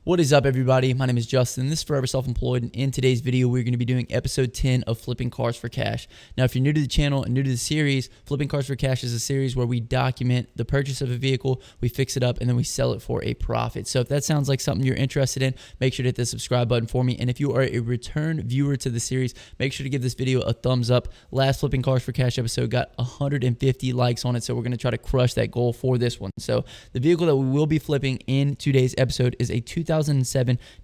What is up, everybody? My name is Justin. This is Forever Self-Employed, and in today's video, we're going to be doing episode 10 of Flipping Cars for Cash. Now, if you're new to the channel and new to the series, Flipping Cars for Cash is a series where we document the purchase of a vehicle, we fix it up, and then we sell it for a profit. So if that sounds like something you're interested in, make sure to hit the subscribe button for me. And if you are a return viewer to the series, make sure to give this video a thumbs up. Last Flipping Cars for Cash episode got 150 likes on it, so we're going to try to crush that goal for this one. So the vehicle that we will be flipping in today's episode is a 2007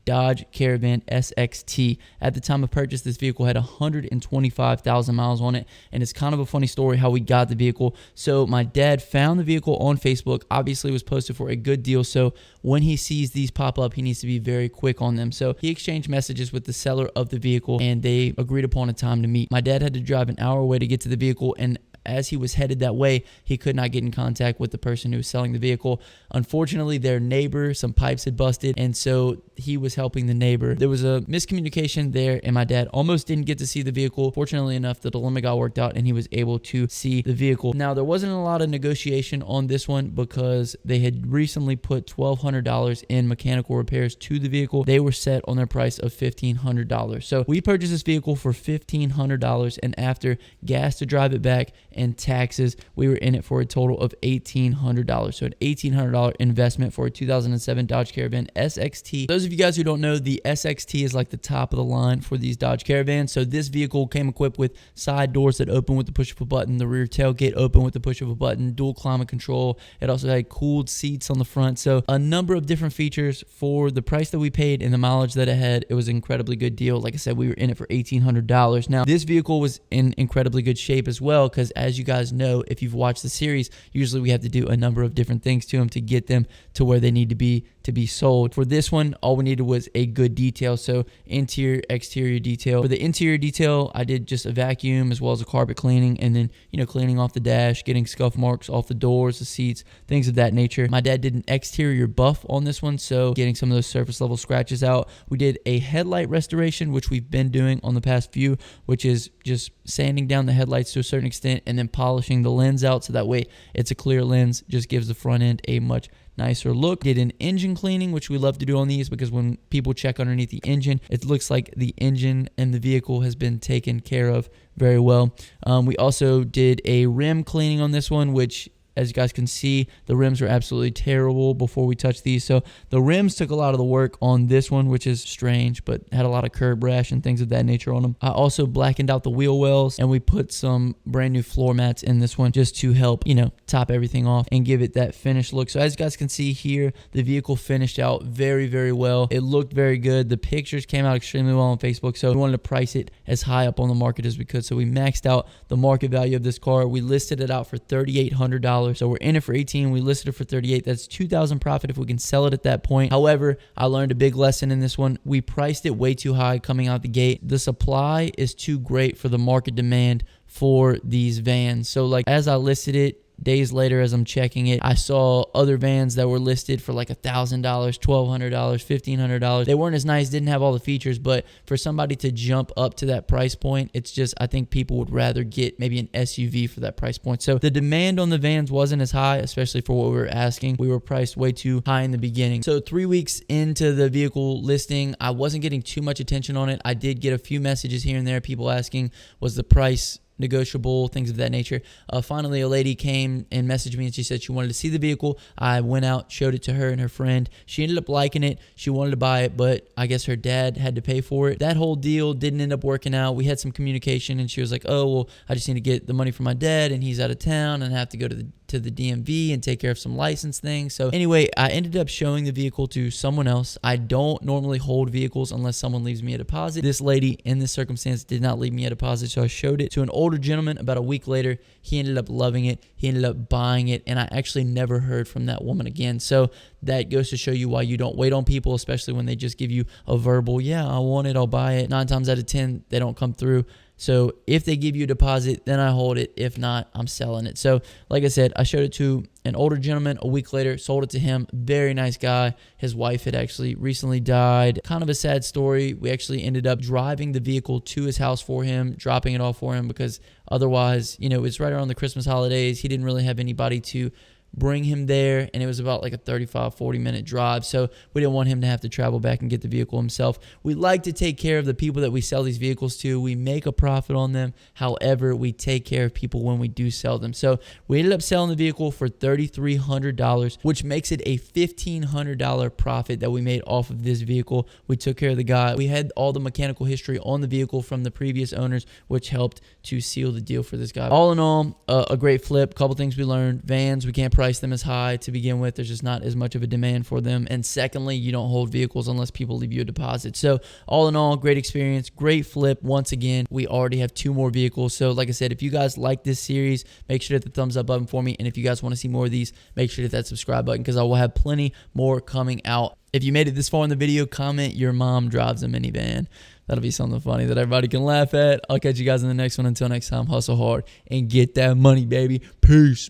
Dodge Caravan SXT. At the time of purchase, this vehicle had 125,000 miles on it, and it's kind of a funny story how we got the vehicle. So my dad found the vehicle on Facebook, obviously was posted for a good deal, so when he sees these pop up, he needs to be very quick on them. So he exchanged messages with the seller of the vehicle, and they agreed upon a time to meet. My dad had to drive an hour away to get to the vehicle, and as he was headed that way, he could not get in contact with the person who was selling the vehicle. Unfortunately, their neighbor, some pipes had busted, and so he was helping the neighbor. There was a miscommunication there, and my dad almost didn't get to see the vehicle. Fortunately enough, the dilemma got worked out, and he was able to see the vehicle. Now, there wasn't a lot of negotiation on this one because they had recently put $1,200 in mechanical repairs to the vehicle. They were set on their price of $1,500. So we purchased this vehicle for $1,500, and after gas to drive it back and taxes, we were in it for a total of $1,800. So an $1,800 investment for a 2007 Dodge Caravan SXT. Those of you guys who don't know, the SXT is like the top of the line for these Dodge Caravans. So this vehicle came equipped with side doors that open with the push of a button, the rear tailgate open with the push of a button, dual climate control. It also had cooled seats on the front. So a number of different features for the price that we paid and the mileage that it had. It was an incredibly good deal. Like I said, we were in it for $1,800. Now, this vehicle was in incredibly good shape as well, because as you guys know, if you've watched the series, usually we have to do a number of different things to them to get them to where they need to be sold. For this one, all we needed was a good detail. So interior, exterior detail. For the interior detail, I did just a vacuum as well as a carpet cleaning, and then, cleaning off the dash, getting scuff marks off the doors, the seats, things of that nature. My dad did an exterior buff on this one, so getting some of those surface level scratches out. We did a headlight restoration, which we've been doing on the past few, which is just sanding down the headlights to a certain extent and then polishing the lens out so that way it's a clear lens, just gives the front end a much nicer look. Did an engine cleaning, which we love to do on these because when people check underneath the engine, it looks like the engine and the vehicle has been taken care of very well. We also did a rim cleaning on this one, which, as you guys can see, the rims were absolutely terrible before we touched these. So the rims took a lot of the work on this one, which is strange, but had a lot of curb rash and things of that nature on them. I also blackened out the wheel wells, and we put some brand new floor mats in this one just to help, top everything off and give it that finished look. So as you guys can see here, the vehicle finished out very, very well. It looked very good. The pictures came out extremely well on Facebook, so we wanted to price it as high up on the market as we could. So we maxed out the market value of this car. We listed it out for $3,800. So we're in it for 18. We listed it for 38. That's 2,000 profit if we can sell it at that point. However, I learned a big lesson in this one. We priced it way too high coming out the gate. The supply is too great for the market demand for these vans. So like as I listed it, days later, as I'm checking it, I saw other vans that were listed for like $1,000, $1,200, $1,500. They weren't as nice, didn't have all the features, but for somebody to jump up to that price point, it's just, I think people would rather get maybe an SUV for that price point. So the demand on the vans wasn't as high, especially for what we were asking. We were priced way too high in the beginning. So 3 weeks into the vehicle listing, I wasn't getting too much attention on it. I did get a few messages here and there, people asking, was the price negotiable, things of that nature. Finally, a lady came and messaged me, and she said she wanted to see the vehicle. I went out, showed it to her and her friend. She ended up liking it. She wanted to buy it, but I guess her dad had to pay for it. That whole deal didn't end up working out. We had some communication, and she was like, oh, well, I just need to get the money from my dad, and he's out of town, and I have to go to the DMV and take care of some license things. So anyway, I ended up showing the vehicle to someone else. I don't normally hold vehicles unless someone leaves me a deposit. This lady in this circumstance did not leave me a deposit, so I showed it to an older gentleman. About a week later, he ended up loving it. He ended up buying it, and I actually never heard from that woman again. So that goes to show you why you don't wait on people, especially when they just give you a verbal, yeah, I want it, I'll buy it. 9 times out of 10, they don't come through. So if they give you a deposit, then I hold it. If not, I'm selling it. So like I said, I showed it to an older gentleman a week later, sold it to him. Very nice guy. His wife had actually recently died. Kind of a sad story. We actually ended up driving the vehicle to his house for him, dropping it off for him, because otherwise, it's right around the Christmas holidays. He didn't really have anybody to bring him there, and it was about like a 35-40 minute drive, so we didn't want him to have to travel back and get the vehicle himself. We like to take care of the people that we sell these vehicles to. We make a profit on them. However, we take care of people when we do sell them. So we ended up selling the vehicle for $3,300, which makes it a $1,500 profit that we made off of this vehicle. We took care of the guy. We had all the mechanical history on the vehicle from the previous owners, which helped to seal the deal for this guy. All in all, a great flip. Couple things we learned: vans, we can't price them as high to begin with. There's just not as much of a demand for them. And secondly, you don't hold vehicles unless people leave you a deposit. So all in all, great experience, great flip. Once again, we already have 2 more vehicles. So like I said, if you guys like this series, make sure to hit the thumbs up button for me. And if you guys want to see more of these, make sure to hit that subscribe button, because I will have plenty more coming out. If you made it this far in the video, comment your mom drives a minivan. That'll be something funny that everybody can laugh at. I'll catch you guys in the next one. Until next time, hustle hard and get that money, baby. Peace.